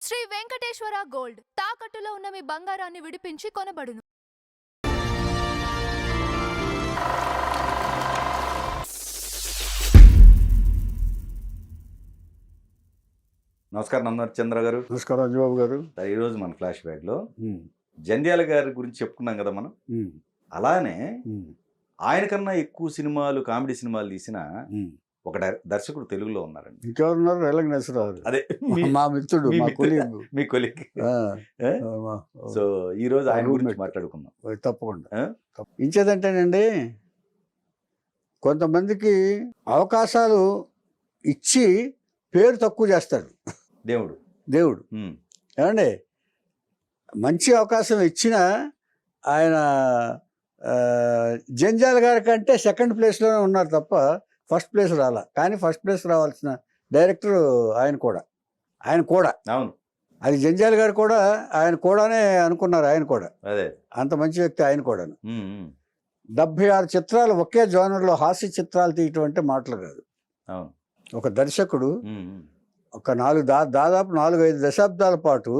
Shri Venkateswara gold తాకట్టులో ఉన్న మీ బంగారాన్ని విడిపించి కొనబడును. నమస్కారం నందమూరి చంద్ర గారు. నమస్కారం అంజబాబు గారు. ఈరోజు మన ఫ్లాష్ బ్యాక్లో జంధ్యాల గారి గురించి చెప్పుకున్నాం కదా మనం. అలానే ఆయన కన్నా ఎక్కువ సినిమాలు, కామెడీ సినిమాలు తీసిన ఒక దర్శకుడు తెలుగులో ఉన్నారండి. ఇంకెవరున్నారు? రేలంగి నరసింహారావు. అదే మా మిత్రుడు, మీ కొలీగ్. సో ఈ రోజు ఆయన గురించి మాట్లాడుకుందాం. తప్పకుండా. ఇంచేదంటేనండి, కొంతమందికి అవకాశాలు ఇచ్చి పేరు తక్కువ చేస్తాడు దేవుడు. ఏమండి, మంచి అవకాశం ఇచ్చిన ఆయన జంజాల గారి కంటే సెకండ్ ప్లేస్లోనే ఉన్నారు తప్ప ఫస్ట్ ప్లేస్ రాలా. కానీ ఫస్ట్ ప్లేస్ రావాల్సిన డైరెక్టర్ ఆయన కూడా. అవును, అది జంజాల గారు కూడా ఆయన కూడానే అనుకున్నారు. ఆయన కూడా అదే అంత మంచి వ్యక్తి. ఆయన కూడా 76 చిత్రాలు ఒకే జోనర్లో హాస్య చిత్రాలు తీయటం అంటే మాటలు కాదు. ఒక దర్శకుడు ఒక దాదాపు 4-5 దశాబ్దాల పాటు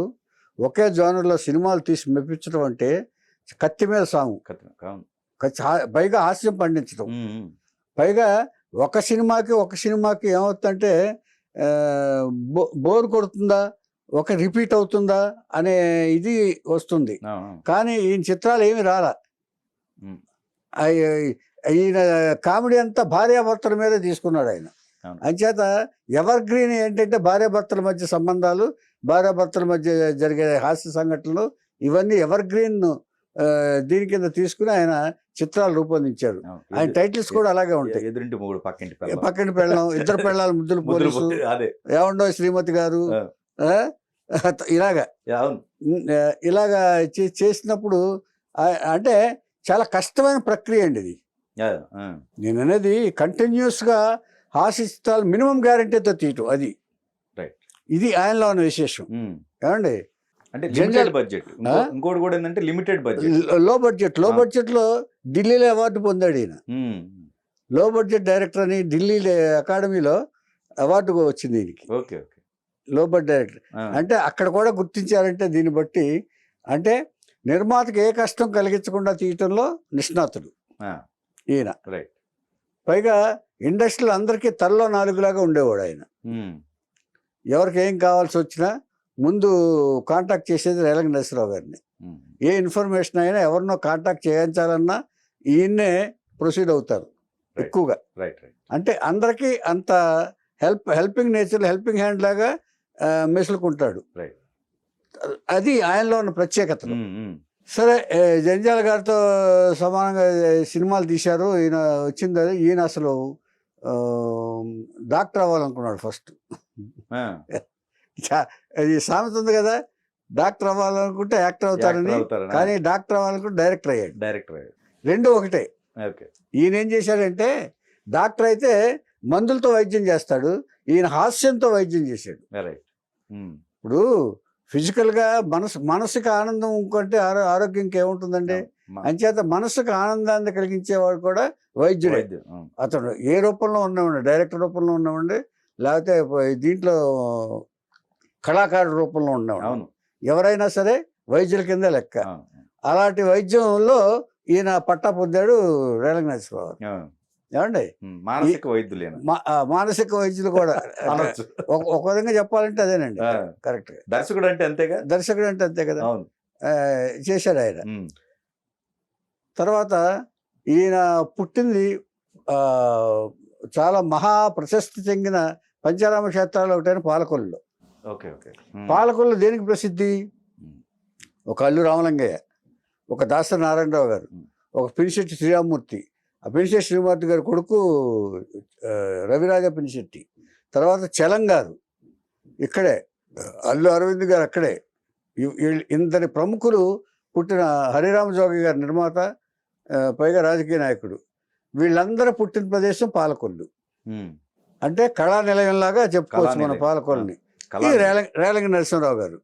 ఒకే జోనర్లో సినిమాలు తీసి మెప్పించడం అంటే కత్తి మీద సాము. పైగా హాస్యం పండించడం. పైగా ఒక సినిమాకి ఏమవుతుందంటే బోర్ కొడుతుందా, ఒక రిపీట్ అవుతుందా అనే ఇది వస్తుంది. కానీ ఈయన చిత్రాలు ఏమి రాలా. ఈయన కామెడీ అంతా భార్యాభర్తల మీద తీసుకున్నాడు ఆయన. అంచేత ఎవర్ గ్రీన్ ఏంటంటే భార్యాభర్తల మధ్య సంబంధాలు, భార్యాభర్తల మధ్య జరిగే హాస్య సంఘటనలు, ఇవన్నీ ఎవర్ గ్రీన్ దీని కింద తీసుకుని ఆయన చిత్రాలు రూపొందించారు. ఆయన టైటిల్స్ కూడా అలాగే ఉంటాయి. ఎదురింటి మొగుడు, పక్కింటి పెళ్ళం, ఇద్దరు పెళ్ళాలు ముద్దులు పోలీసు, ఏమండో శ్రీమతి గారు, ఇలాగా చేసినప్పుడు అంటే చాలా కష్టమైన ప్రక్రియ అండి ఇది. నేను అనేది కంటిన్యూస్గా హాస్య చిత్రాలు మినిమం గ్యారంటీతో తీయటం, అది ఇది ఆయనలో ఉన్న విశేషం. ఏమండి, అంటే లిమిటెడ్ బడ్జెట్. ఇంకోటి కూడా ఏంటంటే లిమిటెడ్ బడ్జెట్, లో బడ్జెట్లో ఢిల్లీలో అవార్డు పొందాడు ఈయన. లో బడ్జెట్ డైరెక్టర్ అని ఢిల్లీ అకాడమీలో అవార్డు వచ్చింది ఈయనకి. లో బడ్జెట్ డైరెక్టర్ అంటే అక్కడ కూడా గుర్తించారంటే దీన్ని బట్టి అంటే నిర్మాతకు ఏ కష్టం కలిగించకుండా తీయటంలో నిష్ణాతుడు ఈయన. పైగా ఇండస్ట్రీలో అందరికీ తలలో నాలుగులాగా ఉండేవాడు ఆయన. ఎవరికి ఏం కావాల్సి వచ్చినా ముందు కాంటాక్ట్ చేసేది రేలంగి నరసింహారావు గారిని. ఏ ఇన్ఫర్మేషన్ అయినా ఎవరినో కాంటాక్ట్ చేయించాలన్నా ఈయన్నే ప్రొసీడ్ అవుతారు ఎక్కువగా. అంటే అందరికీ అంత హెల్పింగ్ నేచర్, హెల్పింగ్ హ్యాండ్ లాగా మెసులుకుంటాడు. అది ఆయనలో ఉన్న ప్రత్యేకత. సరే, జంజాల గారితో సమానంగా సినిమాలు తీశారు. ఈయన వచ్చింది ఈయన అసలు డాక్టర్ అవ్వాలనుకున్నాడు ఫస్ట్. అది సామెత ఉంది కదా, డాక్టర్ అవ్వాలనుకుంటే యాక్టర్ అవుతారని. కానీ డాక్టర్ అవ్వాలనుకుంటే డైరెక్టర్ అయ్యాడు. రెండు ఒకటే. ఈయన ఏం చేశాడంటే, డాక్టర్ అయితే మందులతో వైద్యం చేస్తాడు, ఈయన హాస్యంతో వైద్యం చేశాడు. ఇప్పుడు ఫిజికల్గా మనసుకి ఆనందం కంటే ఆరోగ్యం ఇంకేముంటుందండి. అంచేత మనసుకు ఆనందాన్ని కలిగించేవాడు కూడా వైద్యుడే. అతడు ఏ రూపంలో ఉన్నవాడు, డైరెక్టర్ రూపంలో ఉన్నవాడి, లేకపోతే దీంట్లో కళాకారుడు రూపంలో ఉన్నవాడు, ఎవరైనా సరే వైద్యుల కింద లెక్క. అలాంటి వైద్యంలో ఈయన పట్టా పొందాడు రేలంగి నరసింహారావు. ఏమండి, మానసిక వైద్యులు కూడా ఒక విధంగా చెప్పాలంటే అదేనండి కరెక్ట్. దర్శకుడు అంటే అంతే కదా చేశాడు ఆయన. తర్వాత ఈయన పుట్టింది చాలా మహా ప్రశస్తి చెందిన పంచారామ క్షేత్రాలు ఒకటైన పాలకొల్లులో. పాలకొల్లు దేనికి ప్రసిద్ధి? ఒక అల్లు రామలింగయ్య, ఒక దాసరి నారాయణరావు గారు, ఒక పినిశెట్టి శ్రీరామమూర్తి, ఆ పినిశెట్టి శ్రీరామమూర్తి గారి కొడుకు రవిరాజ పినిశెట్టి, తర్వాత చలం గారు ఇక్కడే, అల్లు అరవింద్ గారు అక్కడే. ఇందరి ప్రముఖులు పుట్టిన హరిరామ జోగి గారి నిర్మాత, పైగా రాజకీయ నాయకుడు. వీళ్ళందరూ పుట్టిన ప్రదేశం పాలకొల్లు. అంటే కళా నిలయంలాగా చెప్పుకోవచ్చు మన పాలకొల్లుని. ఈ రేలంగి నరసింహారావు గారు.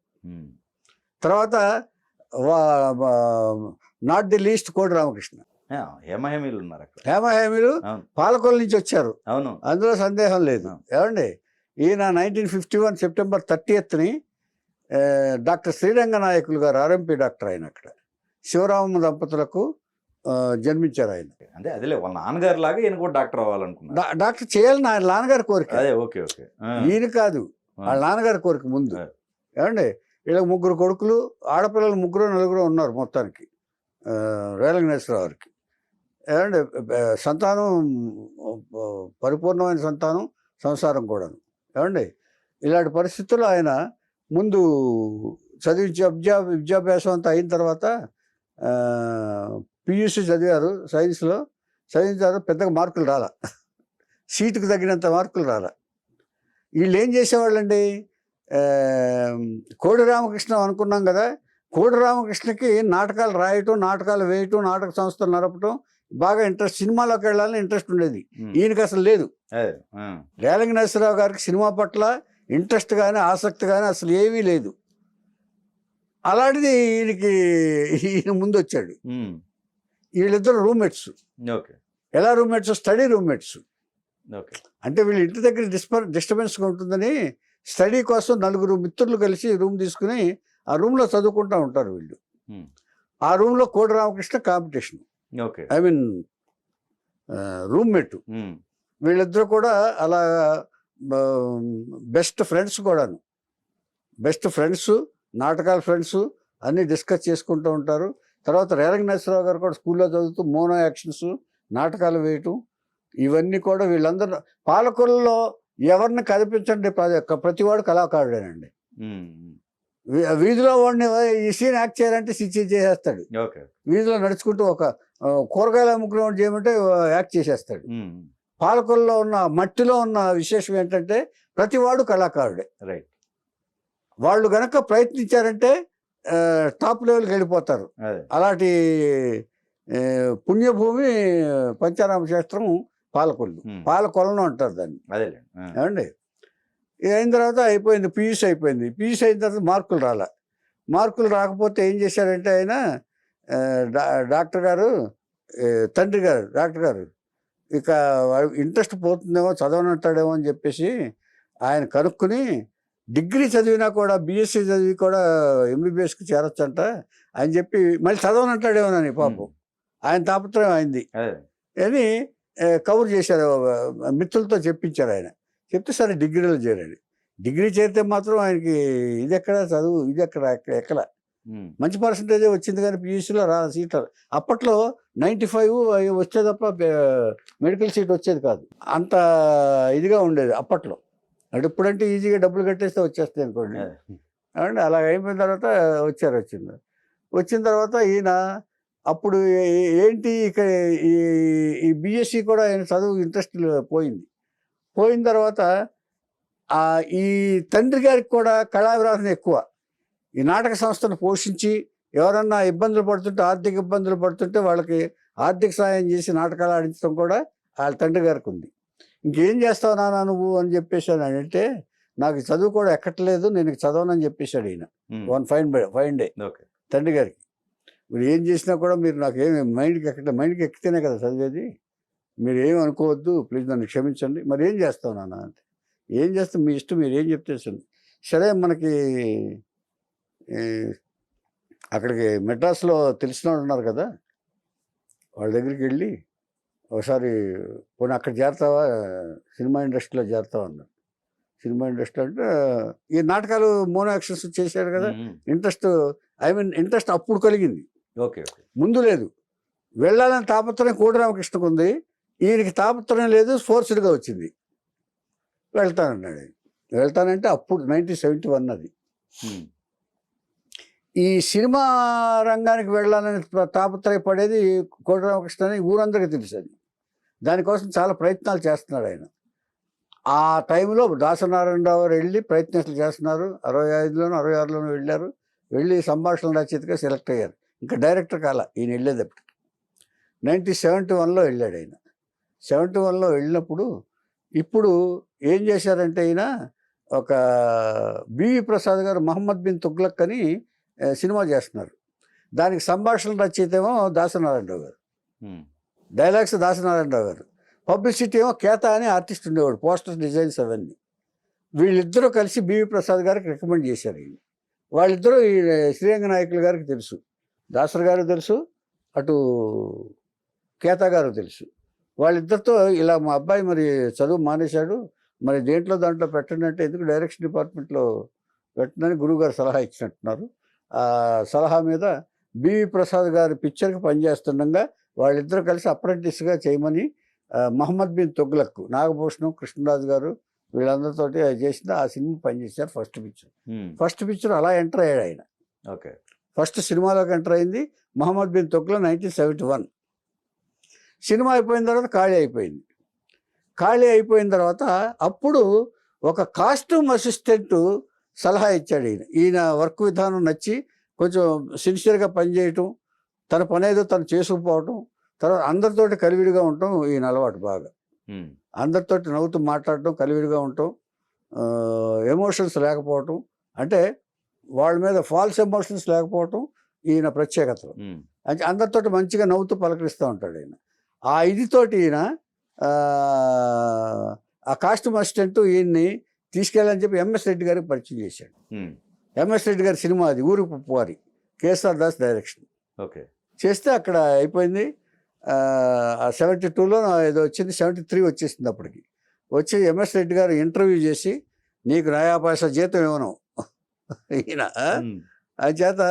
తర్వాత నాట్ ది లీస్ట్ కోడి రామకృష్ణ. హేమహేమీలు పాలకొల్లు నుంచి వచ్చారు, అందులో సందేహం లేదు. ఏమండి, ఈయన 1951 సెప్టెంబర్ 30ని డాక్టర్ శ్రీరంగ నాయకులు గారు ఆర్ఎంపీ డాక్టర్ ఆయన అక్కడ శివరామ దంపతులకు జన్మించారు ఆయన. అంటే అదేలే వాళ్ళ నాన్నగారు లాగా ఈయన కూడా డాక్టర్ అవ్వాలనుకున్నారు. డాక్టర్ చేయాలని ఆయన నాన్నగారి కోరిక. అదే ఓకే ఓకే. ఈయన కాదు, వాళ్ళ నాన్నగారి కోరిక ముందు. ఏమండి వీళ్ళకి 3 కొడుకులు, ఆడపిల్లలు 3 ఉన్నారు మొత్తానికి రేలంగి నరసింహారావుకి. ఏమండి సంతానం పరిపూర్ణమైన సంతానం, సంసారం కూడాను. ఏమండి ఇలాంటి పరిస్థితుల్లో ఆయన ముందు చదివించి విద్యాభ్యాసం అంతా అయిన తర్వాత పియూసీ చదివారు సైన్స్లో. చదివించారు, పెద్దగా మార్కులు రాలా, సీటుకు తగినంత మార్కులు రాలా. వీళ్ళు ఏం చేసేవాళ్ళండి, కోడి రామకృష్ణ అనుకున్నాం కదా, కోడి రామకృష్ణకి నాటకాలు రాయటం, నాటకాలు వేయటం, నాటక సంస్థలు నడపటం బాగా ఇంట్రెస్ట్, సినిమాలోకి వెళ్ళాలని ఇంట్రెస్ట్ ఉండేది. ఈయనకి అసలు లేదు. రేలంగి నరసింహారావు గారికి సినిమా పట్ల ఇంట్రెస్ట్ కానీ ఆసక్తి కానీ అసలు ఏమీ లేదు. అలాంటిది ఈయన ముందు వచ్చాడు. వీళ్ళిద్దరు రూమ్మేట్స్. ఎలా రూమ్మేట్స్? Study roommates. అంటే వీళ్ళు ఇంటి దగ్గర డిస్టర్బెన్స్గా ఉంటుందని స్టడీ కోసం 4 మిత్రులు కలిసి రూమ్ తీసుకుని ఆ రూమ్లో చదువుకుంటూ ఉంటారు వీళ్ళు. ఆ రూమ్లో కోడి Ramakrishna competition, I mean roommate. వీళ్ళిద్దరు కూడా అలా బెస్ట్ ఫ్రెండ్స్ కూడాను. బెస్ట్ ఫ్రెండ్స్, నాటకాల ఫ్రెండ్స్ అన్నీ డిస్కస్ చేసుకుంటూ ఉంటారు. తర్వాత రేలంగి నరసింహారావు గారు కూడా స్కూల్లో చదువుతూ మోనో యాక్షన్స్, నాటకాలు వేయటం, ఇవన్నీ కూడా వీళ్ళందరూ పాలకుల్లో ఎవరిని కనిపించండి ప్రతివాడు కళాకారుడేనండి. వీధిలో వాడిని ఈ సీన్ యాక్ట్ చేయాలంటే చేసేస్తాడు. వీధిలో నడుచుకుంటూ ఒక కూరగాయల అమ్ముకునేవాడు చేయమంటే యాక్ట్ చేసేస్తాడు. పాలకుల్లో ఉన్న మట్టిలో ఉన్న విశేషం ఏంటంటే ప్రతివాడు కళాకారుడే. వాళ్ళు గనక ప్రయత్నించారంటే టాప్ లెవెల్కి వెళ్ళిపోతారు. అలాంటి పుణ్యభూమి పంచారామ శాస్త్రం పాలకొల్లు, పాలకొలను అంటారు దాన్ని. ఏమండి అయిన తర్వాత అయిపోయింది, పియూసీ అయిపోయింది. పియూసీ అయిన తర్వాత మార్కులు రాకపోతే ఏం చేశారంటే ఆయన డాక్టర్ గారు, తండ్రి గారు డాక్టర్ గారు ఇక ఇంట్రెస్ట్ పోతుందేమో, చదవనంటాడేమో అని చెప్పేసి ఆయన కనుక్కుని డిగ్రీ చదివినా కూడా బీఎస్సీ చదివి కూడా ఎంబీబీఎస్కి చేరొచ్చంట అని చెప్పి మళ్ళీ చదవనంటాడేమోనని పాపం ఆయన తాపత్రయం అయింది అని కవర్ చేశారు. మిత్రులతో చెప్పించారు. ఆయన చెప్తే సరే డిగ్రీలో చేరాడు. డిగ్రీ చేరితే మాత్రం ఆయనకి ఇది ఎక్కడ చదువు, ఇది ఎక్కడ మంచి పర్సంటేజే వచ్చింది కానీ పియూసీలో సీట్ అప్పట్లో 95 వచ్చే తప్ప మెడికల్ సీట్ వచ్చేది కాదు. అంత ఇదిగా ఉండేది అప్పట్లో. అంటే ఇప్పుడంటే ఈజీగా డబ్బులు కట్టేస్తే వచ్చేస్తాయి అనుకోండి. అంటే అలా అయిపోయిన తర్వాత వచ్చిన తర్వాత ఈయన అప్పుడు ఏంటి ఇక ఈ బీఎస్సీ కూడా ఆయన చదువు ఇంట్రెస్ట్ పోయిన తర్వాత ఈ తండ్రి గారికి కూడా కళావిరాధన ఎక్కువ. ఈ నాటక సంస్థను పోషించి ఎవరన్నా ఆర్థిక ఇబ్బందులు పడుతుంటే వాళ్ళకి ఆర్థిక సాయం చేసి నాటకాలు ఆడించడం కూడా వాళ్ళ తండ్రి గారికి ఉంది. ఇంకేం చేస్తావు నాన్న నువ్వు అని చెప్పేసాను. అంటే నాకు చదువు కూడా ఎక్కట్లేదు, నేను చదవనని చెప్పేశాడు ఈయన. ఫైన్ డే తండ్రి గారికి. మీరు ఏం చేసినా కూడా మీరు నాకు ఏమి మైండ్కి ఎక్కితేనే కదా చదివేది, మీరు ఏమి అనుకోవద్దు, ప్లీజ్ నన్ను క్షమించండి. మరి ఏం చేస్తావు నాన్న అంటే, ఏం చేస్తాం మీ ఇష్టం, మీరు ఏం చెప్తే సరే. మనకి అక్కడికి మెడ్రాస్లో తెలిసిన వాళ్ళు ఉన్నారు కదా, వాళ్ళ దగ్గరికి వెళ్ళి ఒకసారి పోనీ అక్కడ చేరతావా, సినిమా ఇండస్ట్రీలో చేరతావా అన్నారు. సినిమా ఇండస్ట్రీ అంటే ఈ నాటకాలు మోనో యాక్షన్స్ చేశారు కదా, ఇంట్రెస్ట్ అప్పుడు కలిగింది, ముందు లేదు. వెళ్ళాలని తాపత్రయం కోడి రామకృష్ణకు ఉంది, ఈయనకి తాపత్రయం లేదు, ఫోర్స్డ్గా వచ్చింది. వెళ్తానంటే అప్పుడు 1971 అది. ఈ సినిమా రంగానికి వెళ్ళాలని తాపత్రయపడేది కోడి రామకృష్ణ అని ఊరందరికీ తెలుసు. అది దానికోసం చాలా ప్రయత్నాలు చేస్తున్నాడు ఆయన. ఆ టైంలో దాసనారాయణరావు గారు వెళ్ళి ప్రయత్నాలు చేస్తున్నారు. 65లోనూ 66లోనూ వెళ్ళి సంభాషణ రచయితగా సెలెక్ట్ అయ్యారు. ఇంకా డైరెక్టర్ కాల ఈయన వెళ్ళేటప్పటికి. 1971లో వెళ్ళాడు ఆయన. 71లో వెళ్ళినప్పుడు ఇప్పుడు ఏం చేశారంటే ఈయన ఒక బివి ప్రసాద్ గారు మహమ్మద్ బిన్ తుగ్లక్ అని సినిమా చేస్తున్నారు. దానికి సంభాషణ రచయిత ఏమో దాసనారాయణరావు గారు, డైలాగ్స్ దాసనారాయణరావు గారు, పబ్లిసిటీ ఏమో కేతా అని ఆర్టిస్ట్ ఉండేవాడు, పోస్టర్ డిజైన్స్ అవన్నీ. వీళ్ళిద్దరూ కలిసి బివి ప్రసాద్ గారికి రికమెండ్ చేశారు. వాళ్ళిద్దరూ ఈ శ్రీరంగ నాయకులు గారికి తెలుసు, దాసర్ గారు తెలుసు, అటు కేతా గారు తెలుసు. వాళ్ళిద్దరితో ఇలా మా అబ్బాయి మరి చదువు మానేశాడు, మరి దాంట్లో పెట్టండి అంటే ఎందుకు డైరెక్షన్ డిపార్ట్మెంట్లో పెట్టండి గురువుగారు సలహా ఇచ్చినట్టున్నారు. ఆ సలహా మీద బివి ప్రసాద్ గారి పిక్చర్కి పనిచేస్తుండగా వాళ్ళిద్దరూ కలిసి అప్రెంటిస్గా చేయమని మహమ్మద్ బిన్ తుగ్లక్, నాగభూషణం, కృష్ణరాజు గారు వీళ్ళందరితోటి చేసిన ఆ సినిమా పనిచేశారు. ఫస్ట్ పిక్చర్ అలా ఎంటర్ అయ్యాడు ఆయన. ఓకే, ఫస్ట్ సినిమాలోకి ఎంటర్ అయింది మహమ్మద్ బిన్ తుగ్లక్ 1971. సినిమా అయిపోయిన తర్వాత ఖాళీ అయిపోయిన తర్వాత అప్పుడు ఒక కాస్ట్యూమ్ అసిస్టెంట్ సలహా ఇచ్చాడు. ఈయన వర్క్ విధానం నచ్చి కొంచెం సిన్సియర్గా పనిచేయటం, తన పని ఏదో తను చేసుకుపోవటం, తర్వాత అందరితోటి కలివిడిగా ఉండటం ఈయన అలవాటు బాగా. అందరితోటి నవ్వుతూ మాట్లాడటం, కలివిడిగా ఉండటం, ఎమోషన్స్ లేకపోవటం, అంటే వాళ్ళ మీద ఫాల్స్ ఎమోషన్స్ లేకపోవటం ఈయన ప్రత్యేకతలు. అంటే అందరితోటి మంచిగా నవ్వుతూ పలకరిస్తూ ఉంటాడు ఈయన. ఆ ఇదితోటి ఈయన ఆ కాస్ట్యూమ్ అసిస్టెంట్ ఈయన్ని తీసుకెళ్ళని చెప్పి ఎంఎస్ రెడ్డి గారికి పరిచయం చేశాడు. ఎంఎస్ రెడ్డి గారి సినిమా అది ఊరు పుప్పువారి, కేఎస్ఆర్ దాస్ డైరెక్షన్. ఓకే, చేస్తే అక్కడ అయిపోయింది. 72లో ఏదో వచ్చింది, 73 వచ్చేసింది. అప్పటికి వచ్చి ఎంఎస్ రెడ్డి గారు ఇంటర్వ్యూ చేసి నీకు 9 పైసా జీతం ఇవ్వను ఈయన అది చేత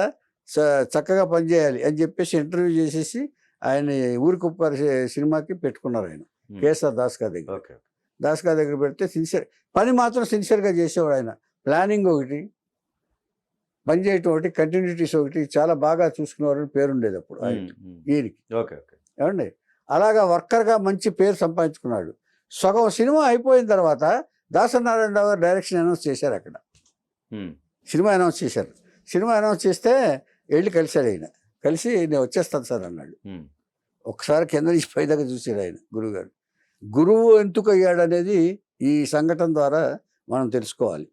చక్కగా పనిచేయాలి అని చెప్పేసి ఇంటర్వ్యూ చేసేసి ఆయన ఊరి కుప్పారి సినిమాకి పెట్టుకున్నారు ఆయన కేఎస్ఆర్ దాస్ గారి దగ్గర. దాస్ గారి దగ్గర పెడితే పని మాత్రం సిన్సియర్గా చేసేవాడు ఆయన. ప్లానింగ్ ఒకటి, పని చేయటం ఒకటి, కంటిన్యూటీస్ ఒకటి చాలా బాగా చూసుకునేవాడు పేరుండేది అప్పుడు ఈయనకి. ఏమండి అలాగా వర్కర్గా మంచి పేరు సంపాదించుకున్నాడు. సగం సినిమా అయిపోయిన తర్వాత దాసనారాయణరావు గారు డైరెక్షన్ అనౌన్స్ చేశారు. అక్కడ సినిమా అనౌన్స్ చేశారు. సినిమా అనౌన్స్ చేస్తే వెళ్ళి కలిశాడు ఆయన. కలిసి నేను వచ్చేస్తాను సార్ అన్నాడు. ఒకసారి కింద నుంచి పై దగ్గర చూసాడు ఆయన గురువుగారు. గురువు ఎందుకు అయ్యాడు అనేది ఈ సంఘటన ద్వారా మనం తెలుసుకోవాలి.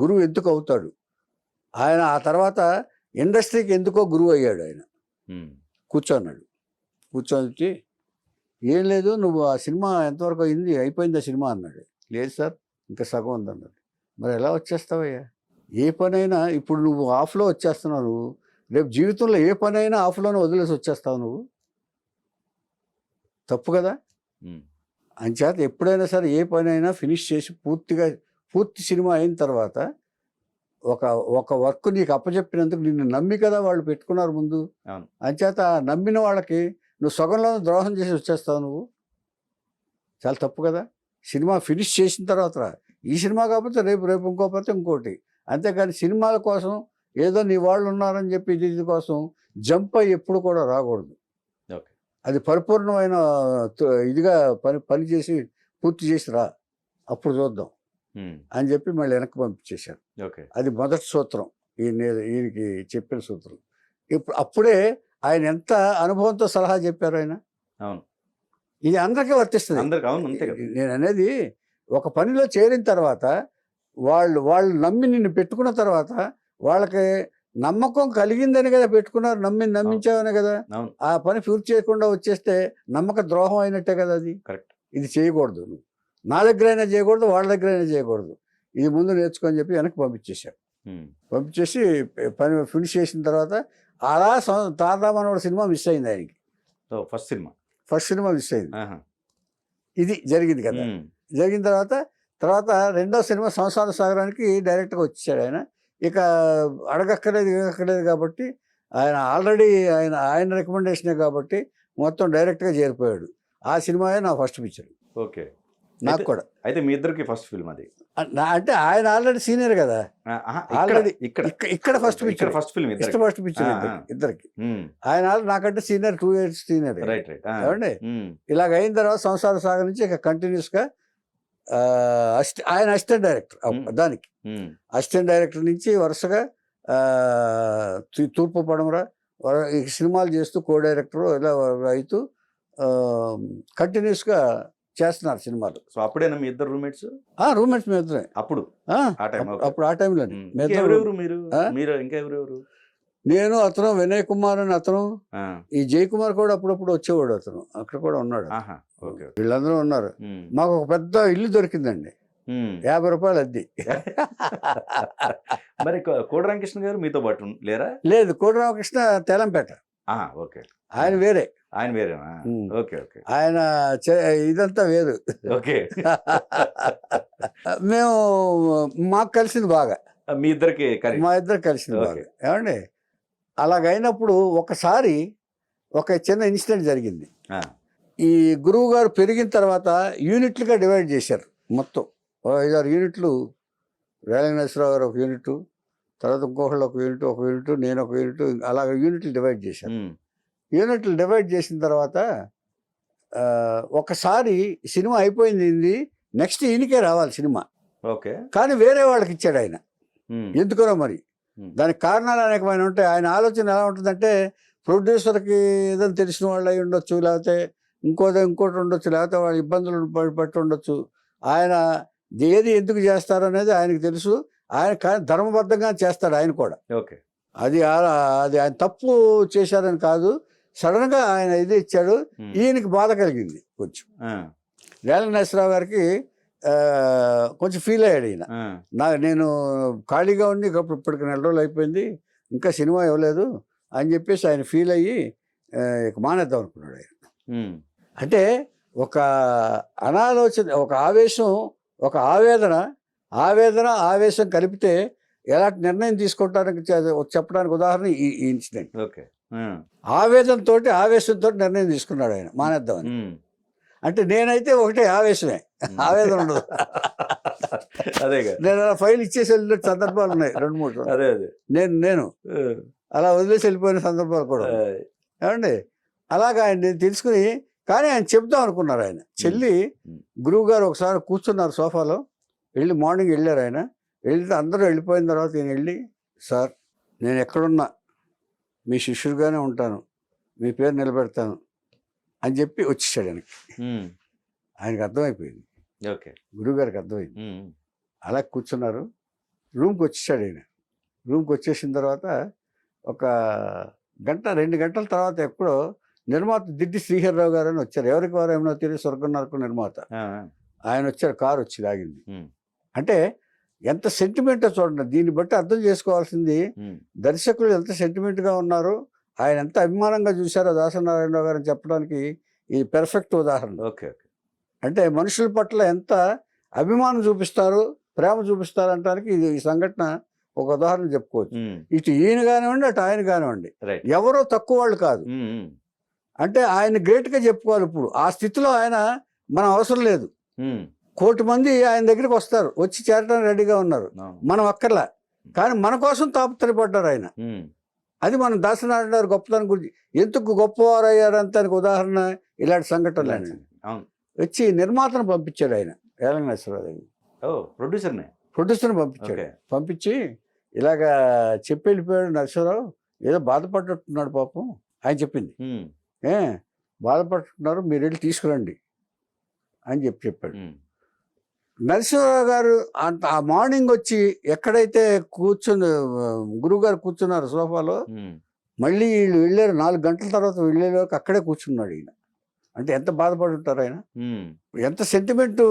గురువు ఎందుకు అవుతాడు ఆయన, ఆ తర్వాత ఇండస్ట్రీకి ఎందుకో గురువు అయ్యాడు ఆయన. కూర్చోన్నాడు, కూర్చొని ఏం లేదు నువ్వు ఆ సినిమా ఎంతవరకు అయిపోయింది ఆ సినిమా అన్నాడు. లేదు సార్ ఇంకా సగం ఉందన్నాడు. మరి ఎలా వచ్చేస్తావయ్యా, ఏ పనైనా ఇప్పుడు నువ్వు ఆఫ్లో వచ్చేస్తున్నావు, నువ్వు రేపు జీవితంలో ఏ పనైనా ఆఫ్లోనే వదిలేసి వచ్చేస్తావు, నువ్వు తప్పు కదా. అంచేత ఎప్పుడైనా సరే ఏ పనైనా ఫినిష్ చేసి పూర్తి సినిమా అయిన తర్వాత ఒక వర్క్ నీకు అప్పచెప్పినందుకు నిన్ను నమ్మి కదా వాళ్ళు పెట్టుకున్నారు ముందు. అంచేత నమ్మిన వాళ్ళకి నువ్వు సగంలో ద్రోహం చేసి వచ్చేస్తావు, నువ్వు చాలా తప్పు కదా. సినిమా ఫినిష్ చేసిన తర్వాత ఈ సినిమా కాకపోతే రేపు ఇంకోపోతే ఇంకోటి, అంతేకాని సినిమాల కోసం ఏదో నీ వాళ్ళు ఉన్నారని చెప్పి ఇది కోసం జంప్ అయ్యి ఎప్పుడు కూడా రాకూడదు. అది పరిపూర్ణమైన ఇదిగా పని చేసి పూర్తి చేసి రా, అప్పుడు చూద్దాం అని చెప్పి మళ్ళీ వెనక్కి పంపించేశారు. అది మొదటి సూత్రం, ఈయనకి చెప్పిన సూత్రం. అప్పుడే ఆయన ఎంత అనుభవంతో సలహా చెప్పారు ఆయన. ఇది అందరికీ వర్తిస్తుంది. నేను అనేది ఒక పనిలో చేరిన తర్వాత వాళ్ళు నమ్మి నిన్ను పెట్టుకున్న తర్వాత వాళ్ళకి నమ్మకం కలిగిందని కదా పెట్టుకున్నారు, నమ్మించావనే కదా. ఆ పని పూర్తి చేయకుండా వచ్చేస్తే నమ్మక ద్రోహం అయినట్టే కదా అది. ఇది చేయకూడదు, నువ్వు నా దగ్గర అయినా చేయకూడదు, వాళ్ళ దగ్గర అయినా చేయకూడదు, ఇది ముందు నేర్చుకొని చెప్పి వెనక్కి పంపించేశారు. పంపించేసి పని ఫినిష్ చేసిన తర్వాత అలా తారదామనోడు సినిమా మిస్ అయింది ఆయనకి. ఫస్ట్ సినిమా మిస్ అయింది. ఇది జరిగింది కదా. జరిగిన తర్వాత రెండో సినిమా సంసార సాగరానికి డైరెక్ట్గా వచ్చేసాడు ఆయన. ఇక అడగక్కర్లేదు కాబట్టి ఆయన ఆల్రెడీ ఆయన రికమెండేషనే కాబట్టి మొత్తం డైరెక్ట్గా చేరిపోయాడు. ఆ సినిమాయే నా ఫస్ట్ పిక్చర్. నాకు కూడా. అయితే మీ ఇద్దరికి ఫస్ట్ ఫిల్మ్ అది అంటే ఆయన ఆల్రెడీ సీనియర్ కదా, ఆల్రెడీ ఇక్కడ ఫస్ట్ పిక్చర్ ఇద్దరికి. ఆయన నాకంటే సీనియర్, 2 years సీనియర్. ఏమండి ఇలాగ అయిన తర్వాత సంసార సాగర్ నుంచి ఇక కంటిన్యూస్గా ఆయన అసిస్టెంట్ డైరెక్టర్, దానికి అసిస్టెంట్ డైరెక్టర్ నుంచి వరుసగా తూర్పు పడమర ఈ సినిమాలు చేస్తూ కో డైరెక్టర్ ఇలా అవుతూ కంటిన్యూస్గా చేస్తున్నారు సినిమాలు. సో అప్పుడేనా మీ ఇద్దరు రూమ్మేట్స్? రూమ్మేట్స్ మీ ఇద్దరే అప్పుడు ఆ టైంలోనే. నేను, అతను వినయ్ కుమార్ అని అతను, ఈ జయకుమార్ కూడా అప్పుడప్పుడు వచ్చేవాడు, అతను అక్కడ కూడా ఉన్నాడు. వీళ్ళందరూ ఉన్నారు. మాకు ఒక పెద్ద ఇల్లు దొరికిందండి 50 రూపాయలు అద్దె. మరి కోడి రామకృష్ణ గారు మీతో పాటు లేరా? లేదు, కోడి రామకృష్ణ తెలంపేట, ఓకే, ఆయన వేరే. ఆయన వేరేనా? ఓకే ఓకే, ఆయన ఇదంతా వేరు. ఓకే. మేము మాకు కలిసింది బాగా, మీ ఇద్దరికి మా ఇద్దరు కలిసింది బాగా. ఏమండి అలాగైనప్పుడు ఒకసారి ఒక చిన్న ఇన్సిడెంట్ జరిగింది. ఈ గురువు గారు పెరిగిన తర్వాత యూనిట్లుగా డివైడ్ చేశారు. మొత్తం 5-6 యూనిట్లు. వేలంగేశ్వరరావు గారు ఒక యూనిట్, తర్వాత ఇంకొకళ్ళు ఒక యూనిట్, నేను ఒక యూనిట్, అలాగ యూనిట్లు డివైడ్ చేశాను. యూనిట్లు డివైడ్ చేసిన తర్వాత ఒకసారి సినిమా అయిపోయింది, నెక్స్ట్ ఈయనకే రావాలి సినిమా. ఓకే, కానీ వేరే వాళ్ళకి ఇచ్చాడు ఆయన. ఎందుకనో మరి, దానికి కారణాలు అనేకమైన ఉంటాయి. ఆయన ఆలోచన ఎలా ఉంటుందంటే, ప్రొడ్యూసర్కి ఏదైనా తెలిసిన వాళ్ళు అయి ఉండొచ్చు, లేకపోతే ఇంకోటి ఉండొచ్చు, లేకపోతే వాళ్ళ ఇబ్బందులు పట్టి ఉండొచ్చు. ఆయన ఏది ఎందుకు చేస్తారు అనేది ఆయనకు తెలుసు. ఆయన కానీ ధర్మబద్ధంగా చేస్తాడు ఆయన కూడా. ఓకే, అది ఆయన తప్పు చేశారని కాదు, సడన్గా ఆయన ఇది ఇచ్చాడు. ఈయనకి బాధ కలిగింది కొంచెం. వేలంగేశ్వరరావు గారికి కొంచెం ఫీల్ అయ్యాడు ఈయన. నేను ఖాళీగా ఉండి ఇప్పటికి 4 రోజులు అయిపోయింది, ఇంకా సినిమా ఇవ్వలేదు అని చెప్పేసి ఆయన ఫీల్ అయ్యి మానేద్దాం అనుకున్నాడు ఆయన. అంటే ఒక అనాలోచన, ఒక ఆవేశం, ఒక ఆవేశం కలిపితే ఎలాంటి నిర్ణయం తీసుకుంటానికి చెప్పడానికి ఉదాహరణ ఈ ఇన్సిడెంట్. ఆవేశంతో నిర్ణయం తీసుకున్నాడు ఆయన మానేద్దామని. అంటే నేనైతే ఒకటే ఆవేశమే, ఆవేదన ఉండదు. నేను అలా ఫైల్ ఇచ్చేసి వెళ్ళిన సందర్భాలు ఉన్నాయి 2-3. నేను అలా వదిలేసి వెళ్ళిపోయిన సందర్భాలు కూడా. ఏమండి అలాగా ఆయన తెలుసుకుని, కానీ ఆయన చెప్దాం అనుకున్నారు. ఆయన చెల్లి గురువు గారు ఒకసారి కూర్చున్నారు సోఫాలో. వెళ్ళి మార్నింగ్ వెళ్ళారు ఆయన. వెళ్తే అందరూ వెళ్ళిపోయిన తర్వాత నేను వెళ్ళి, సార్ నేను ఎక్కడున్నా మీ శిష్యుడిగానే ఉంటాను, మీ పేరు నిలబెడతాను అని చెప్పి వచ్చేసాడు ఆయనకి. ఆయనకు అర్థమైపోయింది, గురువుగారికి అర్థమైంది. అలా కూర్చున్నారు. రూమ్కి వచ్చేసాడు ఆయన. రూమ్కి వచ్చేసిన తర్వాత ఒక 1-2 గంటల తర్వాత ఎప్పుడో నిర్మాత దిడ్డి శ్రీహరిరావు గారు అని వచ్చారు. ఎవరికి వారు ఏమన్నా తెలియదు, స్వర్గం నరకం నిర్మాత. ఆయన వచ్చారు, కారు వచ్చి లాగింది. అంటే ఎంత సెంటిమెంటో చూడండి. దీన్ని బట్టి అర్థం చేసుకోవాల్సింది దర్శకులు ఎంత సెంటిమెంట్గా ఉన్నారు, ఆయన ఎంత అభిమానంగా చూశారో దాసనారాయణరావు గారు అని చెప్పడానికి ఇది పెర్ఫెక్ట్ ఉదాహరణ. అంటే మనుషుల పట్ల ఎంత అభిమానం చూపిస్తారు, ప్రేమ చూపిస్తారు అనడానికి ఇది ఈ సంఘటన ఒక ఉదాహరణ చెప్పుకోవచ్చు. ఇటు ఈయన కానివ్వండి, అటు ఆయన కానివ్వండి, ఎవరో తక్కువ వాళ్ళు కాదు. అంటే ఆయన గ్రేట్గా చెప్పుకోవాలి. ఇప్పుడు ఆ స్థితిలో ఆయన మనం అవసరం లేదు. 1 కోటి మంది ఆయన దగ్గరికి వస్తారు, వచ్చి చేరడానికి రెడీగా ఉన్నారు, మనం అక్కర్లా. కానీ మన కోసం తాపత్రయపడ్డారు ఆయన. అది మనం దాసనారాయణ గారు గొప్పతనం గురించి, ఎందుకు గొప్పవారు అయ్యారంతానికి ఉదాహరణ ఇలాంటి సంఘటనలు. వచ్చి నిర్మాతను పంపించాడు ఆయన, వేలంగేశ్వరరావు దగ్గర. ప్రొడ్యూసర్ని పంపించాడు. పంపించి ఇలాగా చెప్పి వెళ్ళిపోయాడు నరసింహరావు, ఏదో బాధపడ్డట్టున్నాడు పాపం ఆయన చెప్పింది. బాధపడుతున్నారు, మీరు వెళ్ళి తీసుకురండి అని చెప్పాడు. నరసింహరావు గారు ఆ మార్నింగ్ వచ్చి ఎక్కడైతే గురువుగారు కూర్చున్నారు సోఫాలో, మళ్ళీ వీళ్ళు వెళ్ళారు. 4 గంటల తర్వాత వెళ్ళే వరకు అక్కడే కూర్చున్నాడు ఈయన. అంటే ఎంత బాధపడి ఉంటారు ఆయన, ఎంత సెంటిమెంట్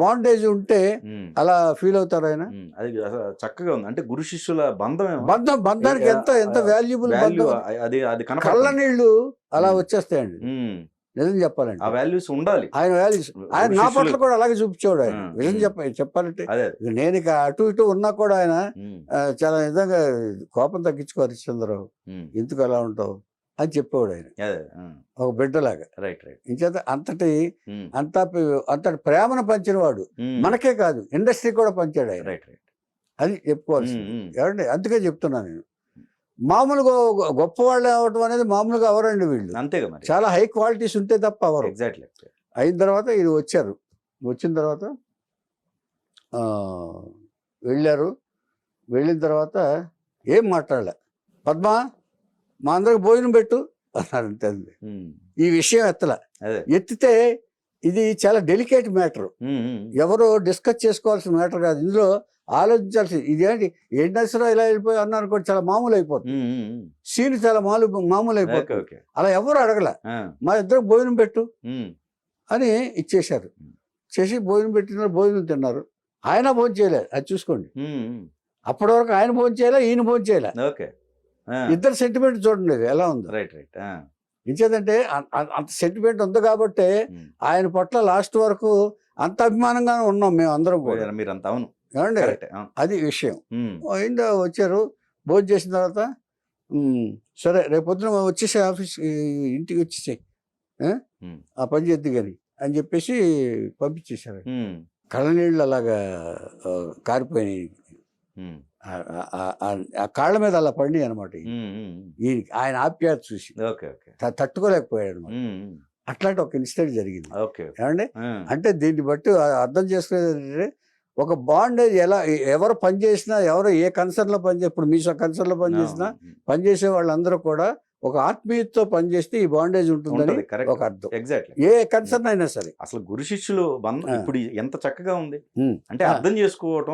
బాండేజ్ ఉంటే అలా ఫీల్ అవుతారు ఆయన. అది చక్కగా ఉంది. అంటే గురు శిష్యుల బంధానికి ఎంత వాల్యుబుల్. కళ్ళ నీళ్లు అలా వచ్చేస్తాయండి, నిజం చెప్పాలంటే. ఆ వాల్యూస్ ఉండాలి. ఆయన వాల్యూస్ ఆయన నా పట్ల కూడా అలాగే చూపించేవాడు ఆయన. నిజం చెప్పాలంటే నేను ఇక అటు ఇటు ఉన్నా కూడా ఆయన చాలా నిజంగా కోపం తగ్గించుకోవాలి. చంద్రరావు ఎందుకు అలా ఉంటావు అని చెప్పేవాడు ఆయన, ఒక బిడ్డలాగా. ఇంచేత అంతటి ప్రేమను పంచినవాడు. మనకే కాదు, ఇండస్ట్రీ కూడా పంచాడు ఆయన. అది చెప్పుకోవాల్సి ఏమండి. అందుకే చెప్తున్నాను నేను, మామూలుగా గొప్పవాళ్ళు అవ్వటం అనేది మామూలుగా అవరండి వీళ్ళు. అంతేగా, చాలా హై క్వాలిటీస్ ఉంటే తప్ప అవరు. ఎగ్జాక్ట్లీ. అయిన తర్వాత ఇది వచ్చారు. వచ్చిన తర్వాత వెళ్ళారు. వెళ్ళిన తర్వాత ఏం మాట్లాడలే. పద్మా మా అందరికి భోజనం పెట్టు అన్నారు. అంతే. ఈ విషయం ఎత్తితే ఇది చాలా డెలికేట్ మ్యాటర్, ఎవరో డిస్కస్ చేసుకోవాల్సిన మ్యాటర్ కాదు. ఇందులో ఆలోచించాల్సింది ఇదేంటి, నరసింహరావు ఇలా వెళ్ళిపోయి అన్నారు కూడా చాలా మామూలు అయిపోతుంది. సీన్ చాలా మామూలు అయిపోతుంది. అలా ఎవరు అడగల. మా ఇద్దరికి భోజనం పెట్టు అని ఇచ్చేశారు. చేసి భోజనం పెట్టినారు, భోజనం తిన్నారు. ఆయన భోజనం చేయలేదు, అది చూసుకోండి. అప్పటి వరకు ఆయన భోజనం చేయలే, ఈయన భోజనం చేయలే. ఓకే. ఇద్దరు సెంటిమెంట్ చూడండి ఎలా ఉందో. Right right. ఇంచేదంటే అంత సెంటిమెంట్ ఉంది కాబట్టి ఆయన పట్ల లాస్ట్ వరకు అంత అభిమానంగానే ఉన్నాం మేము అందరం కూడా. మీరంతా అవును ఏమండి, అది విషయం. అయిందా, వచ్చారు, భోజనం చేసిన తర్వాత సరే రేపు పొద్దున వచ్చేసే ఆఫీస్, ఇంటికి వచ్చేసాయి, ఆ పని చేద్ది కానీ అని చెప్పేసి పంపించేశారు. కళ్ళనీళ్ళు అలాగా కారిపోయినాయి, ఆ కాళ్ళ మీద అలా పడినాయి అనమాట. ఈయనకి ఆయన ఆప్యాయత చూసి తట్టుకోలేకపోయాడు అనమాట. అట్లాంటి ఒక ఇన్సిడెంట్ జరిగింది. ఏమండి, అంటే దీన్ని బట్టి అర్థం చేసుకునేది ఒక బాండేజ్ ఎలా, ఎవరు పనిచేసినా, ఎవరు ఏ కన్సర్న్ లో పనిచేసి, ఇప్పుడు మీసో కన్సర్న్ లో పనిచేసినా పనిచేసే వాళ్ళందరూ కూడా ఒక ఆత్మీయతతో పనిచేస్తే ఈ బాండేజ్ ఉంటుందని ఒక అర్థం. ఎగ్జాక్ట్లీ, ఏ కన్సర్న్ అయినా సరే. అసలు గురు శిష్యులు ఇప్పుడు ఎంత చక్కగా ఉంది అంటే అర్థం చేసుకోవటం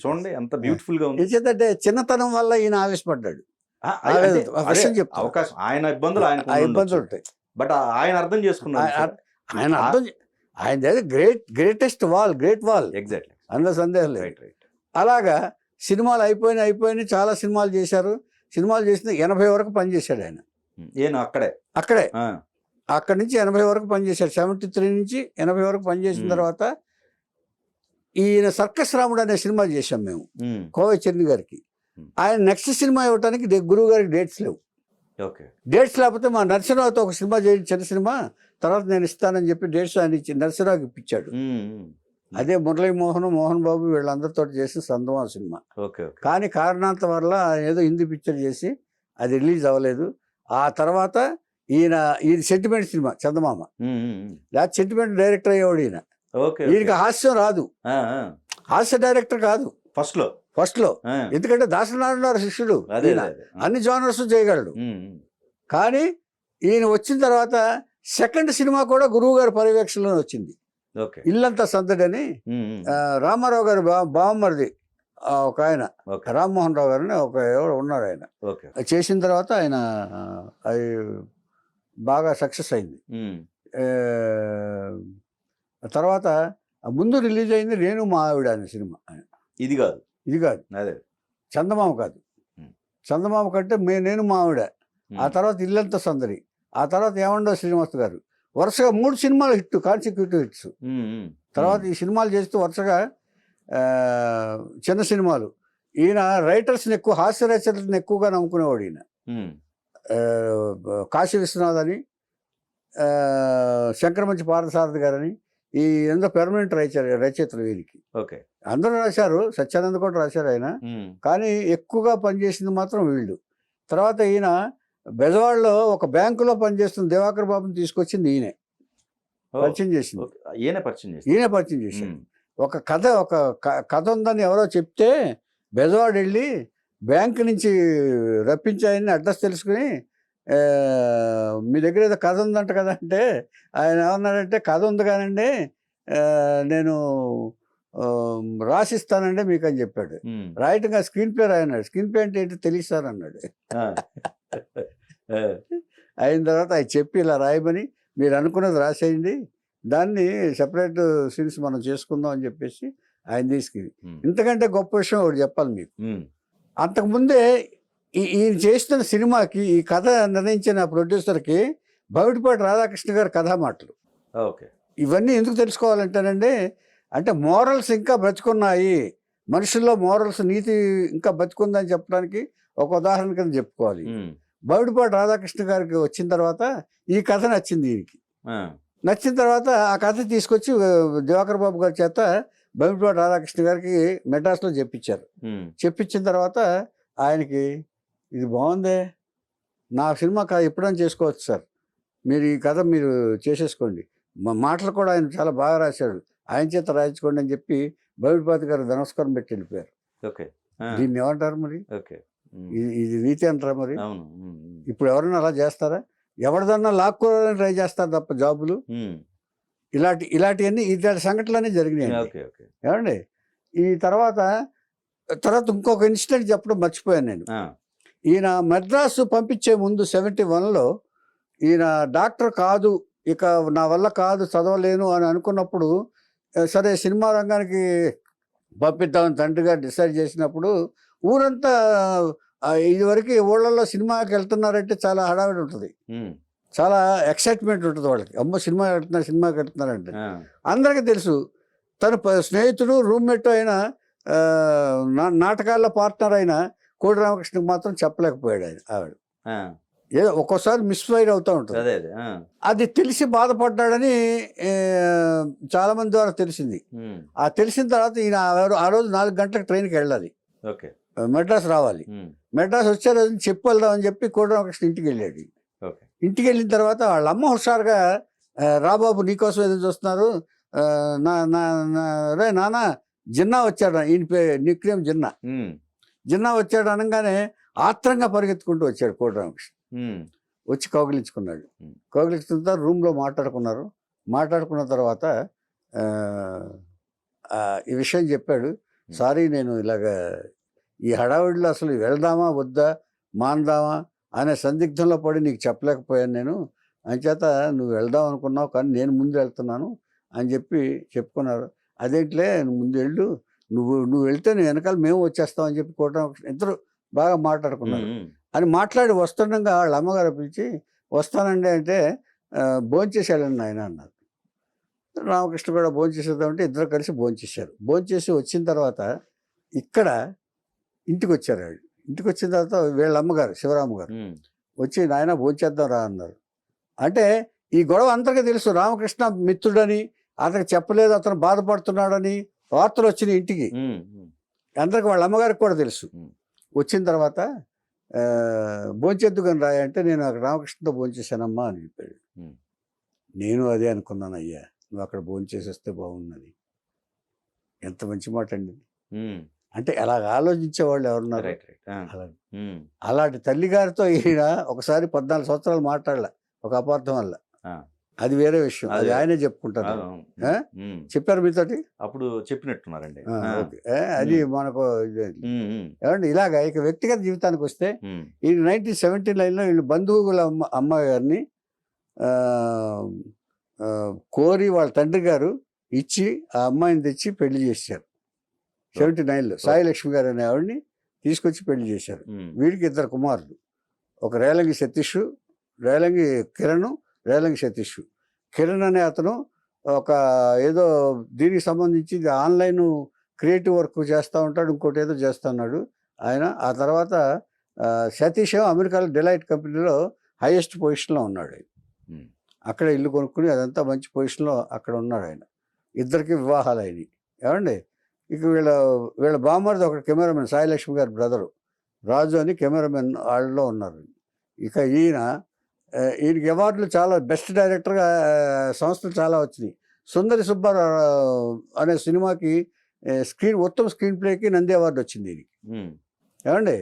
చూడండి ఎంత బ్యూటిఫుల్ గా ఉంది. ఏంటంటే చిన్నతనం వల్ల ఈయన ఆవేశపడ్డాడు. అవకాశం, ఆయన ఇబ్బందులు ఉంటాయి, బట్ ఆయన అర్థం చేసుకున్నాడు. ఆయన అర్థం, ఆయన గ్రేట్ వాల్. ఎగ్జాక్ట్లీ, అందులో సందేహం లేదు. అలాగా సినిమాలు అయిపోయినాయి, చాలా సినిమాలు చేశారు. సినిమాలు చేసిన 80 వరకు పనిచేశాడు ఆయన. అక్కడే అక్కడి నుంచి 80 వరకు పనిచేశాడు. 73 నుంచి 80 వరకు పనిచేసిన తర్వాత ఈయన సర్కస్ రాముడు అనే సినిమా చేశాం మేము కోవై చరణ్ గారికి. ఆయన నెక్స్ట్ సినిమా ఇవ్వడానికి గురువు గారికి డేట్స్ లేవు. డేట్స్ లేకపోతే మా నరసింహరావుతో ఒక సినిమా చేయండి, చిన్న సినిమా, తర్వాత నేను ఇస్తానని చెప్పి డేట్స్ ఆయన ఇచ్చి నరసింహరావుకి ఇప్పించాడు. అదే మురళీ మోహన్ బాబు వీళ్ళందరితో చేసిన సందమా సినిమా. కానీ కారణాంత వల్ల ఏదో హిందీ పిక్చర్ చేసి అది రిలీజ్ అవ్వలేదు. ఆ తర్వాత ఈయన సెంటిమెంట్ సినిమా చందమామ, లేకపోతే సెంటిమెంట్ డైరెక్టర్ అయ్యేవాడు ఈయన. ఈయనకి హాస్యం రాదు, హాస్య డైరెక్టర్ కాదు ఫస్ట్ లో, ఎందుకంటే దాసనారాయణ శిష్యుడు, అన్ని జోనర్స్ చేయగలడు. కానీ ఈయన వచ్చిన తర్వాత సెకండ్ సినిమా కూడా గురువు గారి పర్యవేక్షణలో వచ్చింది, ఇల్లంతా సందడి అని. రామారావు గారి బావమరిది ఒక ఆయన, రామ్మోహన్ రావు గారు ఒక ఎవరు ఉన్నారు, ఆయన చేసిన తర్వాత ఆయన అది బాగా సక్సెస్ అయింది. తర్వాత ముందు రిలీజ్ అయింది నేను మా ఆవిడ అనే సినిమా. ఇది కాదు చందమామ కాదు. చందమామ కంటే నేను మా ఆవిడ, ఆ తర్వాత ఇల్లంతా సందడి, ఆ తర్వాత ఏమండో శ్రీనివాస్ గారు, వరుసగా 3 సినిమాలు హిట్, కాన్సిక్యూటివ్ హిట్స్. తర్వాత ఈ సినిమాలు చేస్తూ వరుసగా చిన్న సినిమాలు. ఈయన రైటర్స్ని ఎక్కువ, హాస్య రచయితలను ఎక్కువగా నమ్ముకునేవాడు ఈయన. కాశీ విశ్వనాథ్ అని, శంకరమంచి పార్థసారథి గారని, ఈ ఎంతో పెర్మనెంట్ రచయితలు వీరికి. అందరూ రాశారు, సత్యానంద కూడా రాశారు ఆయన, కానీ ఎక్కువగా పనిచేసింది మాత్రం వీళ్ళు. తర్వాత ఈయన బెజవాడలో ఒక బ్యాంకులో పనిచేస్తున్న దివాకర్ బాబుని తీసుకొచ్చింది ఈయనే పరిచయం చేసింది. ఈయన పరిచయం చేసింది. ఒక కథ ఉందని ఎవరో చెప్తే బెజవాడ వెళ్ళి బ్యాంకు నుంచి రప్పించాయని అడ్రస్ తెలుసుకుని, మీ దగ్గర ఏదో కథ ఉందంట కదా అంటే, ఆయన ఏమన్నాడంటే, కథ ఉంది కానండి, నేను రాసిస్తానండి మీకు అని చెప్పాడు. రాయటంగా స్క్రీన్ ప్లే రాయన్నాడు. స్క్రీన్ ప్లే అంటే ఏంటో తెలియస్తానన్నాడు. అయిన తర్వాత ఆయన చెప్పి ఇలా రాయమని, మీరు అనుకున్నది రాసేయండి, దాన్ని సెపరేట్ సీన్స్ మనం చేసుకుందాం అని చెప్పేసి ఆయన తీసుకుని. ఇంతకంటే గొప్ప విషయం ఒకటి చెప్పాలి మీకు. అంతకుముందే ఈయన చేస్తున్న సినిమాకి ఈ కథ నిర్ణయించిన ప్రొడ్యూసర్కి బవిటిపాటి రాధాకృష్ణ గారి కథామాటలు. ఇవన్నీ ఎందుకు తెలుసుకోవాలంటేనండి, అంటే మోరల్స్ ఇంకా బతుకున్నాయి, మనుషుల్లో మోరల్స్, నీతి ఇంకా బతుకుందని చెప్పడానికి ఒక ఉదాహరణ కింద చెప్పుకోవాలి. బవిటిపాటి రాధాకృష్ణ గారికి వచ్చిన తర్వాత ఈ కథ నచ్చింది ఈయనకి. నచ్చిన తర్వాత ఆ కథ తీసుకొచ్చి దివాకర్ బాబు గారి చేత బవిటిపాటి రాధాకృష్ణ గారికి మెడ్రాస్లో చెప్పించారు. చెప్పించిన తర్వాత ఆయనకి ఇది బాగుందే, నా సినిమా ఎప్పుడైనా చేసుకోవచ్చు సార్, మీరు ఈ కథ మీరు చేసేసుకోండి, మా మాటలు కూడా ఆయన చాలా బాగా రాశాడు, ఆయన చేత రాయించుకోండి అని చెప్పి బవిటిపాటి గారు నమస్కారం పెట్టి వెళ్ళిపోయారు. దీన్ని ఏమంటారు మరి? ఇది నీతి అంటారా మరి? ఇప్పుడు ఎవరైనా అలా చేస్తారా? ఎవరిదన్నా లాక్కోవాలని ట్రై చేస్తారు తప్ప జాబులు. ఇలాంటివన్నీ సంఘటనలన్నీ జరిగినాయి. ఏమండి, ఈ తర్వాత ఇంకొక ఇన్సిడెంట్ చెప్పడం మర్చిపోయాను నేను. ఈయన మద్రాసు పంపించే ముందు 71లో ఈయన డాక్టర్ కాదు ఇక నా వల్ల కాదు చదవలేను అని అనుకున్నప్పుడు సరే సినిమా రంగానికి పంపిద్దామని తండ్రి గారు డిసైడ్ చేసినప్పుడు ఊరంతా ఇదివరకు ఊళ్ళల్లో సినిమాకి వెళ్తున్నారంటే చాలా హడావిడి ఉంటుంది, చాలా ఎక్సైట్మెంట్ ఉంటుంది వాళ్ళకి. అమ్మో సినిమాకి వెళ్తున్నారంటే అందరికీ తెలుసు. తన స్నేహితుడు రూమ్మేట్ అయిన నాటకాల్లో పార్ట్నర్ అయిన కోడి రామకృష్ణకి మాత్రం చెప్పలేకపోయాడు ఆవిడ. ఏదో ఒక్కోసారి మిస్ఫైర్ అవుతూ ఉంటుంది. అది తెలిసి బాధపడ్డాడని చాలా మంది ద్వారా తెలిసింది. ఆ తెలిసిన తర్వాత ఈయన ఆ రోజు 4 గంటలకు ట్రైన్కి వెళ్ళాలి, మెడ్రాస్ రావాలి. మెడ్రాస్ వచ్చే రోజు చెప్పి వెళ్దామని చెప్పి కోడి రామకృష్ణ ఇంటికి వెళ్ళాడు. ఇంటికి వెళ్ళిన తర్వాత వాళ్ళ అమ్మ హుషారుగా రాబాబు నీకోసం ఏదో చూస్తున్నారు, రే నాన్న జిన్నా వచ్చాడు, ఈయన నిక్నేమ్ జిన్నా వచ్చాడు అనగానే ఆత్రంగా పరిగెత్తుకుంటూ వచ్చాడు కోడి రామకృష్ణ. వచ్చి కౌగిలించుకున్నాడు. కౌగిలించుకున్న తర్వాత రూమ్లో మాట్లాడుకున్న తర్వాత ఈ విషయం చెప్పాడు. సారీ, నేను ఇలాగా ఈ హడావిడిలో అసలు వెళ్దామా వద్దా మాందామా అనే సందిగ్ధంలో పడి నీకు చెప్పలేకపోయాను నేను, అంచేత నువ్వు వెళ్దాం అనుకున్నావు కానీ నేను ముందు వెళ్తున్నాను అని చెప్పుకున్నారు. అదేంటిలే నువ్వు ముందు వెళ్ళు, నువ్వు వెళ్తే నువ్వు వెనకాల మేము వచ్చేస్తాం అని చెప్పి కోట ఇద్దరు బాగా మాట్లాడుకున్నారు. అని మాట్లాడి వస్తుండగా వాళ్ళ అమ్మగారు పిలిచి వస్తానండి అంటే భోంచేసి వెళ్ళండి ఆయన అన్నారు. రామకృష్ణ కూడా భోంచేసేద్దామంటే ఇద్దరు కలిసి భోంచేశారు. భోంచేసి వచ్చిన తర్వాత ఇక్కడ ఇంటికి వచ్చారు. వాళ్ళు ఇంటికి వచ్చిన తర్వాత వీళ్ళ అమ్మగారు శివరామ గారు వచ్చి నాయన భోంచేద్దాం రా అన్నారు. అంటే ఈ గొడవ అందరికీ తెలుసు, రామకృష్ణ మిత్రుడని, అతనికి చెప్పలేదు, అతను బాధపడుతున్నాడని వార్తలు వచ్చినాయి ఇంటికి. అందరికి వాళ్ళ అమ్మగారికి కూడా తెలుసు. వచ్చిన తర్వాత భోంచేద్దు కానీ రాయ అంటే నేను అక్కడ రామకృష్ణతో భోంచేశానమ్మా అని చెప్పాడు. నేను అదే అనుకున్నాను, అయ్యా నువ్వు అక్కడ భోంచేసేస్తే బాగుందని. ఎంత మంచి మాట అండి. అంటే అలాగ ఆలోచించే వాళ్ళు ఎవరున్నారు? అలాంటి తల్లిగారితో ఈయన ఒకసారి 14 సంవత్సరాలు మాట్లాడలే ఒక అపార్థం వల్ల. అది వేరే విషయం, అది ఆయనే చెప్పుకుంటారు. చెప్పారు మీతోటి అప్పుడు చెప్పినట్టున్నారండి. అది మనకు ఏమండి. ఇలాగ ఇక వ్యక్తిగత జీవితానికి వస్తే ఈ 1979లో వీళ్ళు బంధువుల అమ్మాయి గారిని కోరి వాళ్ళ తండ్రి గారు ఇచ్చి ఆ అమ్మాయిని తెచ్చి పెళ్లి చేశారు. 79లో సాయి లక్ష్మి గారు అనే ఆవిడని తీసుకొచ్చి పెళ్లి చేశారు. వీడికి 2 కుమారులు, ఒక రేలంగి సతీష్, రేలంగి కిరణ్, రేలంగి సతీష్. కిరణ్ అనే అతను ఒక ఏదో దీనికి సంబంధించి ఆన్లైన్ క్రియేటివ్ వర్క్ చేస్తూ ఉంటాడు, ఇంకోటి ఏదో చేస్తున్నాడు ఆయన. ఆ తర్వాత సతీష్ అమెరికాలో డెలైట్ కంపెనీలో హైయెస్ట్ పొజిషన్లో ఉన్నాడు. అక్కడ ఇల్లు కొనుక్కుని అదంతా మంచి పొజిషన్లో అక్కడ ఉన్నాడు ఆయన. ఇద్దరికి వివాహాలు అయినాయి. ఏమండి. ఇక వీళ్ళ బామ్మర్ది ఒక కెమెరామెన్, సాయిలక్ష్మి గారి బ్రదరు రాజు అని కెమెరామెన్ వాళ్ళలో ఉన్నారు. ఇక ఈయనకి అవార్డులు చాలా, బెస్ట్ డైరెక్టర్గా సంస్థలు చాలా వచ్చినాయి. సుందరి సుబ్బారావు అనే సినిమాకి ఉత్తమ స్క్రీన్ ప్లేకి నంది అవార్డు వచ్చింది ఈయనకి. ఏమండి.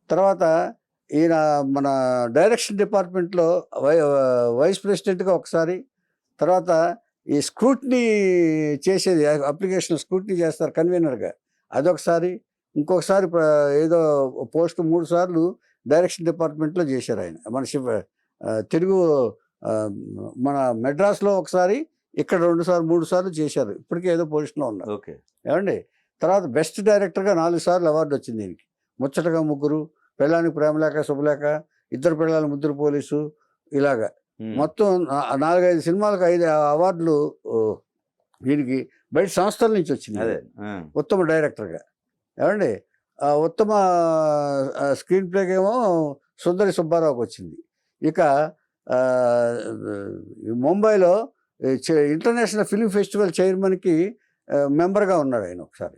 తర్వాత ఈయన మన డైరెక్షన్ డిపార్ట్మెంట్లో వైస్ ప్రెసిడెంట్గా ఒకసారి, తర్వాత ఈ స్క్రూట్నీ చేసేది అప్లికేషన్ స్క్రూట్నీ చేస్తారు కన్వీనర్గా, అదొకసారి. ఇంకొకసారి ఏదో పోస్ట్ 3 సార్లు డైరెక్షన్ డిపార్ట్మెంట్లో చేశారు ఆయన. మన తెలుగు మన మెడ్రాస్లో ఒకసారి, ఇక్కడ 2 సార్లు 3 సార్లు చేశారు. ఇప్పటికే ఏదో పొజిషన్లో ఉన్నారు. ఏమండి. తర్వాత బెస్ట్ డైరెక్టర్గా 4 సార్లు అవార్డు వచ్చింది దీనికి. ముచ్చటగా ముగ్గురు, పెళ్ళానికి ప్రేమలేఖ, శుభలేఖ, ఇద్దరు పిల్లల ముద్దురు పోలీసు, ఇలాగా మొత్తం 4-5 సినిమాలకు 5 అవార్డులు దీనికి బయట సంస్థల నుంచి వచ్చింది ఉత్తమ డైరెక్టర్గా. ఏమండి. ఉత్తమ స్క్రీన్ ప్లేకి ఏమో సుందరి సుబ్బారావుకి వచ్చింది. ఇక ముంబైలో ఇంటర్నేషనల్ ఫిల్మ్ ఫెస్టివల్ చైర్మన్కి మెంబర్గా ఉన్నాడు ఆయన ఒకసారి.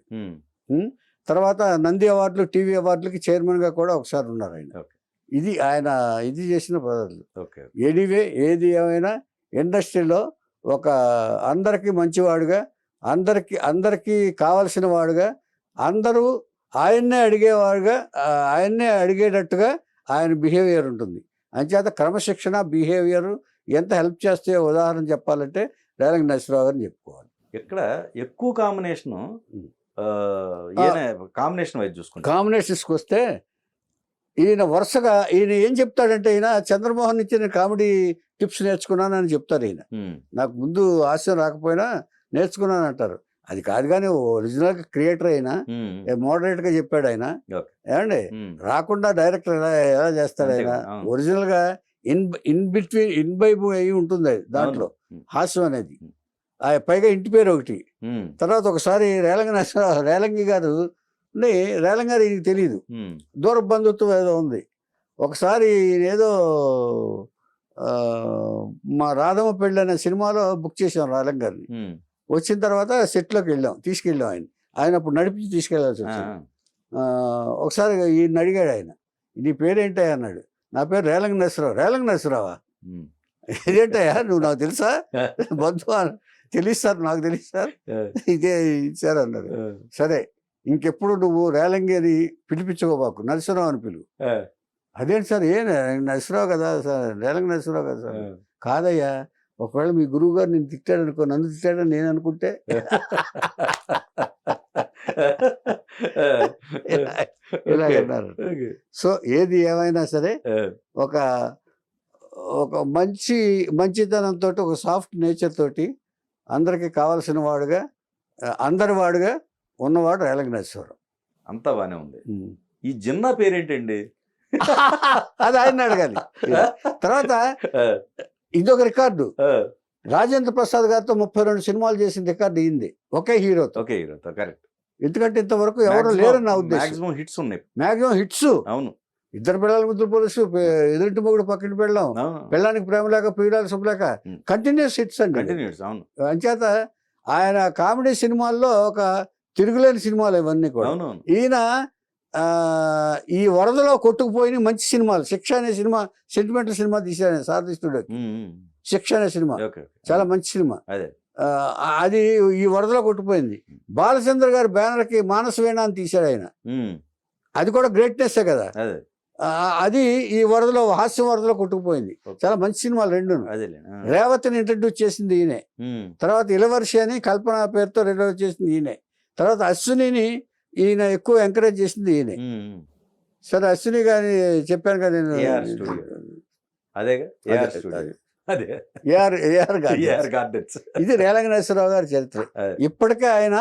తర్వాత నంది అవార్డులు, టీవీ అవార్డులకి చైర్మన్గా కూడా ఒకసారి ఉన్నారు ఆయన. ఇది ఆయన చేసిన పదార్థాలు. ఎనీవే, ఏది ఏమైనా ఇండస్ట్రీలో ఒక అందరికీ మంచివాడుగా, అందరికీ కావలసిన వాడుగా, అందరూ ఆయన్నే అడిగేటట్టుగా ఆయన బిహేవియర్ ఉంటుంది. అంచేత క్రమశిక్షణ, బిహేవియర్ ఎంత హెల్ప్ చేస్తే ఉదాహరణ చెప్పాలంటే రేలంగి నరసింహరావు గారిని చెప్పుకోవాలి. ఇక్కడ ఎక్కువ కాంబినేషన్ వైజ్ చూసుకుంటే, కాంబినేషన్స్కి వస్తే ఈయన వరుసగా ఈయన ఏం చెప్తాడంటే, ఈయన చంద్రమోహన్ నుంచి నేను కామెడీ టిప్స్ నేర్చుకున్నానని చెప్తారు. ఈయన నాకు ముందు హాస్యం రాకపోయినా నేర్చుకున్నాను అంటారు. అది కాదు, కానీ ఒరిజినల్గా క్రియేటర్ అయినా మోడరేట్గా చెప్పాడు ఆయన. ఏమండి, రాకుండా డైరెక్టర్ ఎలా చేస్తాడు ఆయన? ఒరిజినల్గా ఇన్బైబ్ అయి ఉంటుంది అది, దాంట్లో హాస్యం అనేది. పైగా ఇంటి పేరు ఒకటి. తర్వాత ఒకసారి రేలంగి గారు రేలంగి గారు ఈయనకి తెలియదు, దూర బంధుత్వం ఏదో ఉంది. ఒకసారి ఏదో మా రాధమ్మ పెళ్ళి అనే సినిమాలో బుక్ చేసాం రేలంగి గారిని. వచ్చిన తర్వాత సెట్లోకి తీసుకెళ్ళాం ఆయన అప్పుడు నడిపించి తీసుకెళ్లాల్సి వచ్చింది. ఒకసారి ఈయన అడిగాడు ఆయన, నీ పేరేంటా అన్నాడు. నా పేరు రేలంగి నరసరావు. రేలంగి నరసరావా? ఇదేంటయ్యా, నువ్వు నాకు తెలుసా? బంధువా? తెలుసు సార్, నాకు తెలుసు సార్, ఇదే ఇచ్చారు అన్నారు. సరే, ఇంకెప్పుడు నువ్వు రేలంగి అని పిలిపించుకోబాకు, నరసరావు అని పిలువు. అదేంటి సార్, నరసరావు కదా సార్, రేలంగి నరసరావు కదా సార్. కాదయ్యా, ఒకవేళ మీ గురువు గారు నేను తిట్టాడు అనుకో, నన్ను తిట్టాడని నేను అనుకుంటే ఇలాగన్నారు. సో ఏది ఏమైనా సరే ఒక మంచితనంతో, ఒక సాఫ్ట్ నేచర్ తోటి అందరికి కావాల్సిన వాడుగా, అందరి వాడుగా ఉన్నవాడు రేలంగి నరసింహారావు. అంతా బానే ఉంది. ఈ జిన్నా పేరేంటండి? అది ఆయన అడగాలి. తర్వాత ఇదొక రికార్డు. రాజేంద్ర ప్రసాద్ గారితో 32 సినిమాలు చేసిన రికార్డు అయింది, ఒకే హీరోతో. కరెక్ట్. ఎందుకంటే ఇంతవరకు ఎవరు లేరని నా ఉద్దేశం. మాక్సిమం హిట్స్ ఉన్నాయి. Maximum hits. అవును. ఇద్దరు పిల్లల ముద్దులు పోలీసు, ఎదుటి మొగుడు పక్కన పెళ్ళాం, పెళ్ళానికి ప్రేమ లేక, ప్రియురాలు శుభలేక, కంటిన్యూస్ హిట్స్ అండి. అంచేత ఆయన కామెడీ సినిమాల్లో ఒక తిరుగులేని సినిమాలు ఇవన్నీ కూడా. ఈయన ఈ వరదలో కొట్టుకుపోయిన మంచి సినిమాలు, శిక్ష అనే సినిమా సెంటిమెంటల్ సినిమా తీశాడు సారథిస్తుడు. శిక్ష అనే సినిమా చాలా మంచి సినిమా. అది ఈ వరదలో కొట్టుకుపోయింది. బాలచంద్ర గారి బ్యానర్కి మానసవేణ అని తీశాడు ఆయన. అది కూడా గ్రేట్నెస్సే కదా. అది ఈ వరదలో, హాస్యం వరదలో కొట్టుకుపోయింది. చాలా మంచి సినిమాలు రెండు. రేవతిని ఇంట్రడ్యూస్ చేసింది ఈయనే. తర్వాత ఇలవర్షి అని కల్పన పేరుతో ఇంట్రడ్యూస్ చేసింది ఈయనే. తర్వాత అశ్వినిని ఈయన ఎక్కువ ఎంకరేజ్ చేసింది ఈయనే. సరే, అశ్విని గారి చెప్పాను కదా నేను. ఇది రేలంగి నరసింహారావు గారి చరిత్ర. ఇప్పటికే ఆయన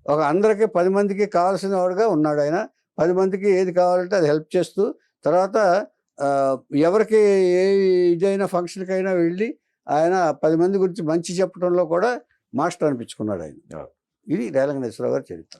ఒక అందరికీ 10 మందికి కావాల్సిన వాడుగా ఉన్నాడు. ఆయన 10 మందికి ఏది కావాలంటే అది హెల్ప్ చేస్తూ, తర్వాత ఎవరికి ఏ ఇదైనా ఫంక్షన్కి అయినా వెళ్ళి ఆయన 10 మంది గురించి మంచి చెప్పడంలో కూడా మాస్టర్ అనిపించుకున్నాడు ఆయన. ఇది రేలంగి నరసింహారావు గారి చరిత్ర.